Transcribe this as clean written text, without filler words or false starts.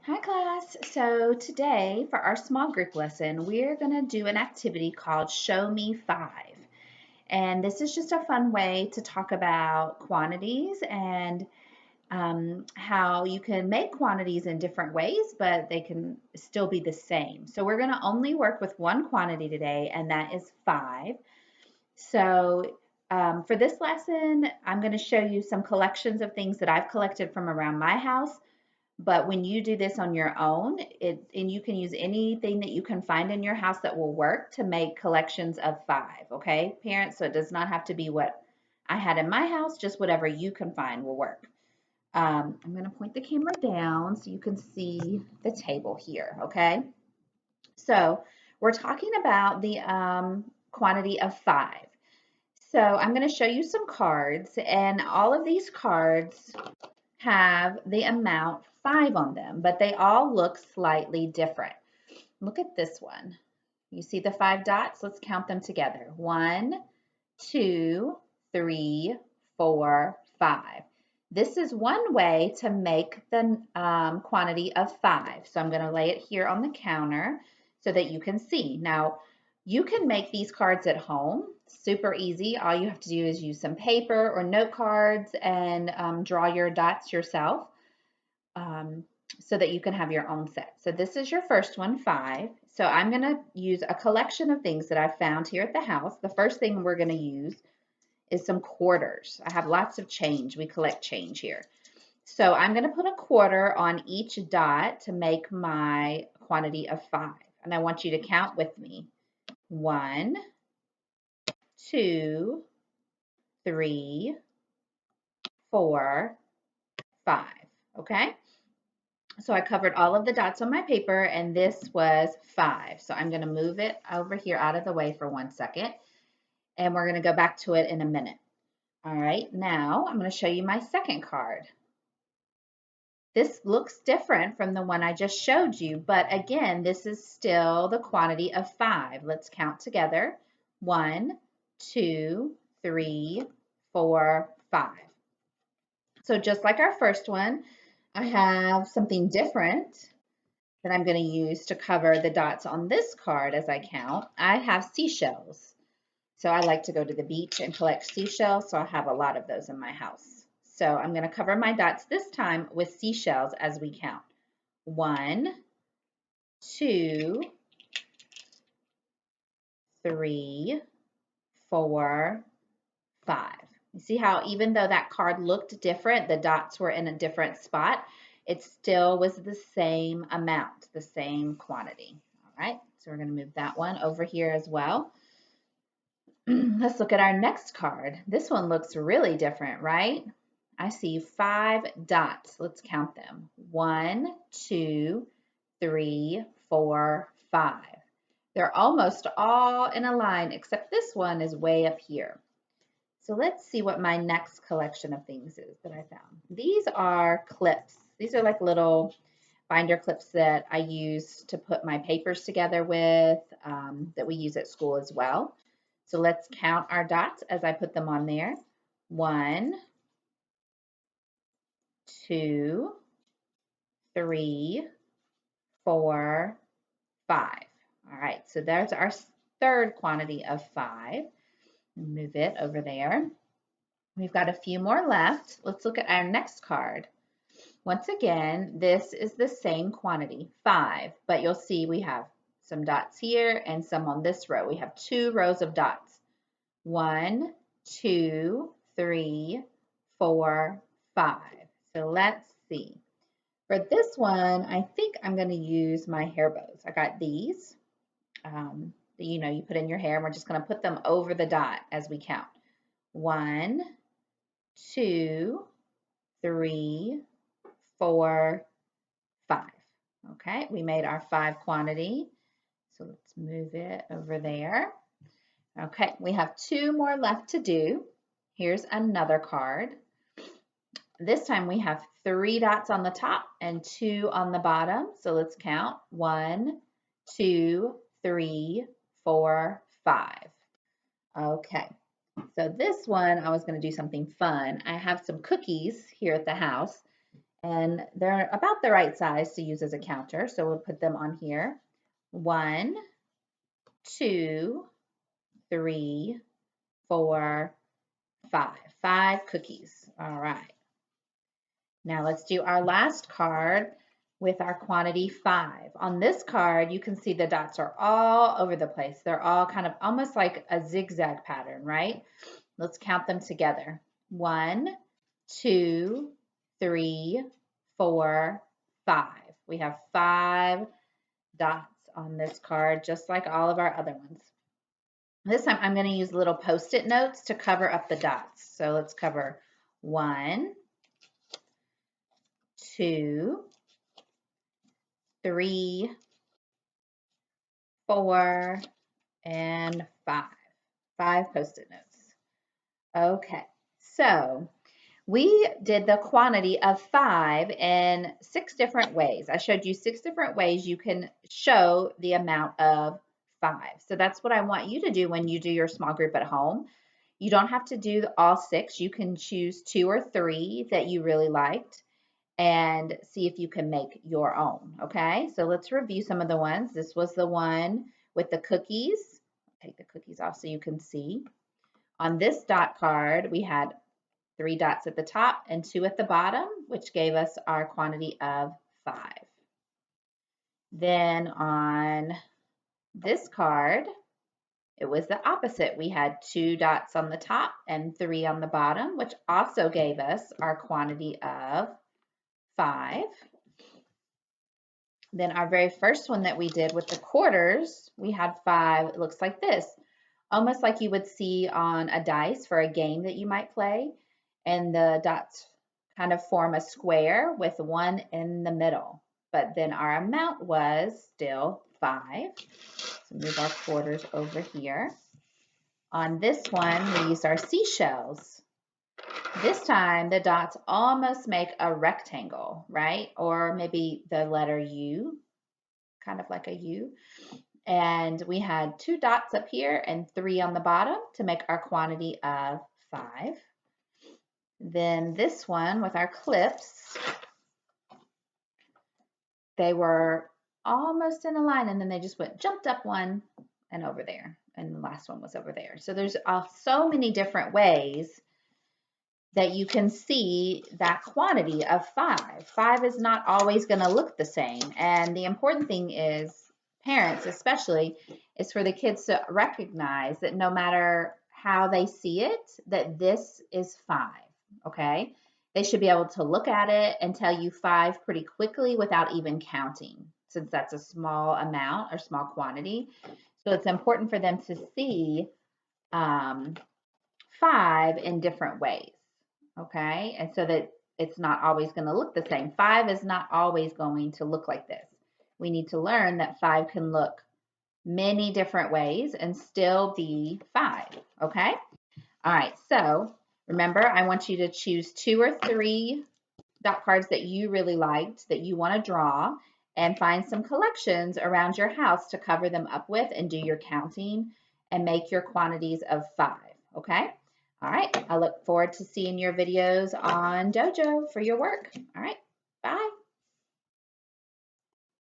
Hi class. So today for our small group lesson, we're going to do an activity called Show Me Five. And this is just a fun way to talk about quantities and how you can make quantities in different ways, but they can still be the same. So we're going to only work with one quantity today, and that is five. So for this lesson, I'm going to show you some collections of things that I've collected from around my house, but when you do this on your own, and you can use anything that you can find in your house that will work to make collections of five, okay, parents? So it does not have to be what I had in my house, just whatever you can find will work. I'm going to point the camera down so you can see the table here, okay? So we're talking about the quantity of five. So I'm going to show you some cards, and all of these cards have the amount five on them, but they all look slightly different. Look at this one. You see the five dots? Let's count them together. 1, 2, 3, 4, 5. This is one way to make the quantity of five. So I'm going to lay it here on the counter so that you can see. Now, you can make these cards at home. Super easy. All you have to do is use some paper or note cards and draw your dots yourself um, so that you can have your own set. So this is your first one, five. So I'm going to use a collection of things that I've found here at the house. The first thing we're going to use is some quarters. I have lots of change. We collect change here. So I'm going to put a quarter on each dot to make my quantity of five. And I want you to count with me. 1, 2, 3, 4, 5. Okay? So I covered all of the dots on my paper, and this was five. So I'm going to move it over here out of the way for 1 second, and we're going to go back to it in a minute. All right, now I'm going to show you my second card. This looks different from the one I just showed you, but again, this is still the quantity of five. Let's count together. 1, 2, 3, 4, 5. So just like our first one, I have something different that I'm going to use to cover the dots on this card as I count. I have seashells. So I like to go to the beach and collect seashells, so I have a lot of those in my house. So I'm going to cover my dots this time with seashells as we count. 1, 2, 3, 4, 5. You see how even though that card looked different, the dots were in a different spot, it still was the same amount, the same quantity. All right, so we're going to move that one over here as well. Let's look at our next card. This one looks really different, right? I see five dots. Let's count them. 1, 2, 3, 4, 5. They're almost all in a line, except this one is way up here. So let's see what my next collection of things is that I found. These are clips. These are like little binder clips that I use to put my papers together with, that we use at school as well. So let's count our dots as I put them on there. 1, 2, 3, 4, 5. All right, so there's our third quantity of five. Move it over there. We've got a few more left. Let's look at our next card. Once again, this is the same quantity, five, but you'll see we have some dots here and some on this row. We have 2 rows of dots. 1, 2, 3, 4, 5. So let's see. For this one, I think I'm going to use my hair bows. I got these. You put in your hair, and we're just going to put them over the dot as we count. 1, 2, 3, 4, 5. Okay, we made our 5 quantity. So let's move it over there. Okay, we have 2 more left to do. Here's another card. This time we have 3 dots on the top and 2 on the bottom. So let's count. 1, 2, 3, 4, 5. Okay, so this one I was going to do something fun. I have some cookies here at the house, And they're about the right size to use as a counter. So we'll put them on here. 1, 2, 3, 4, 5. 5 cookies. All right. Now let's do our last card with our quantity 5. On this card, you can see the dots are all over the place. They're all kind of almost like a zigzag pattern, right? Let's count them together. 1, 2, 3, 4, 5. We have 5 dots on this card, just like all of our other ones. This time I'm going to use little Post-it notes to cover up the dots. So let's cover 1, 2, 3, 4, and 5. 5 Post-it notes. Okay, so we did the quantity of 5 in 6 different ways. I showed you 6 different ways you can show the amount of 5. So that's what I want you to do when you do your small group at home. You don't have to do all 6. You can choose 2 or 3 that you really liked and see if you can make your own, okay? So let's review some of the ones. This was the one with the cookies. Take the cookies off so you can see. On this dot card, we had 3 dots at the top and 2 at the bottom, which gave us our quantity of 5. Then on this card, it was the opposite. We had 2 dots on the top and 3 on the bottom, which also gave us our quantity of 5. Then our very first one that we did with the quarters, we had 5. It looks like this, almost like you would see on a dice for a game that you might play. And the dots kind of form a square with 1 in the middle. But then our amount was still 5. So move our quarters over here. On this one, we used our seashells. This time, the dots almost make a rectangle, right? Or maybe the letter U, kind of like a U. And we had 2 dots up here and 3 on the bottom to make our quantity of 5. Then this one with our clips, they were almost in a line and then they just jumped up 1 and over there. And the last one was over there. So there's so many different ways that you can see that quantity of 5. 5 is not always going to look the same. And the important thing is, parents especially, is for the kids to recognize that no matter how they see it, that this is 5, okay? They should be able to look at it and tell you 5 pretty quickly without even counting, since that's a small amount or small quantity. So it's important for them to see 5 in different ways. Okay, and so that it's not always going to look the same. 5 is not always going to look like this. We need to learn that 5 can look many different ways and still be 5, okay? All right, so remember, I want you to choose 2 or 3 dot cards that you really liked, that you want to draw, and find some collections around your house to cover them up with and do your counting and make your quantities of 5, okay? All right, I look forward to seeing your videos on Dojo for your work. All right, bye.